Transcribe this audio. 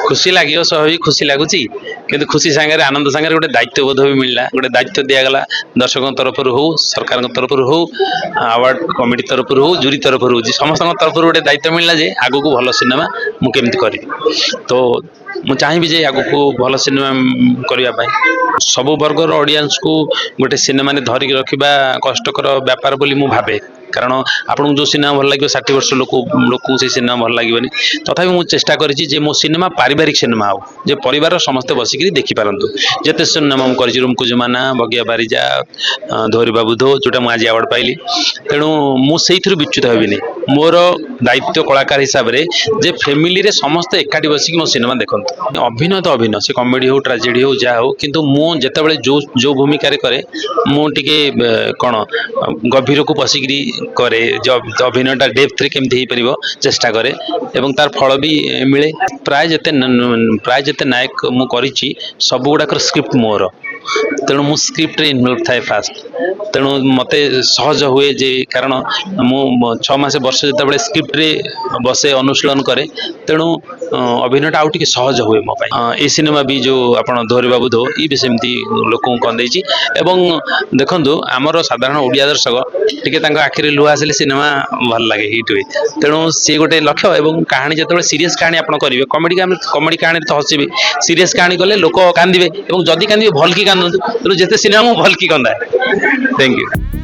खुशी लगे स्वाभाविक खुशी लगुच कि खुशी सागर आनंद सागर गोटे दायित्वबोध भी मिलला गोटे दायित्व दिगला दर्शकों तरफ हो सरकार तरफ हो अवार्ड कमिटी तरफ हो जूरी तरफ हो समस्त तरफ गोटे दायित्व मिलला जे आगु को भल सिनेमा मुझे करी तो मु चाहिए आगु को भल सिनेमा करने सबु वर्गर ऑडियंस को गोटे सिनेमा धरिक रखा कष्टकर व्यापार बोली मु भावे कारण आपको जो सिनेमा भल लगे 60 वर्ष लोक लोक से सिनेमा भल लगे तथापि मुझे चेष्टा करी मो सिनेमा पारिवारिक सिनेमा हो जे परिवार समस्ते बसिक देखिपारतु जिते सिनेमा मुझे रूम कुजुमाना बगिया बारिजा धोरी बाबूधो जोटा मुझे आज अवार्ड पाइली तेणु मुझे विच्युत हेनी मोर दायित्व कलाकार हिसाब से जे फैमिली रे समस्त एकाठी बसिक मो सिनेमा देखते अभिनय तो अभिनय से कमेडी हो ट्राजेडी हो जहाँ हो किंतु मु जिते जो जो भूमिका करे मुझे कौन गभीर को पशिकी करे जो अभिनयटा डेप्थ रे केमती हो चेष्टा करे एवं तार फल भी मिले प्राय जिते नायक मु करिछि सब गुड़ाक स्क्रिप्ट मोर तेणु मु स्क्रिप्ट रे इनवॉल्व थाए फास्ट तेणु मते सहज हुए जे कारण मु 6 मास वर्ष जिते स्क्रिप्ट रे बसे अनुशीलन करे तेणु अभिनयटा आउ टिके सहज हुए मो पाई ए सिनेमा भी जो आपण धोरी बाबू धो ये भी सेमती लोक कंदेछि एवं देखंतु आमर साधारण ओडिया दर्शक टिके तांको आखिरे लुहा आसिले सिनेमा भल लागे हिट हुए तेणु सी गोटे लक्ष्य एवं कहानी जिते सीरीयस कहानी आपण करेंगे कमेडी कहानी तो हसबे सीरीयस कहानी कले लोक कांदिबे एवं जदि कांदिबे भल की कांदु तेणु जिते सिनेमा भल की कंदा थैंक यू।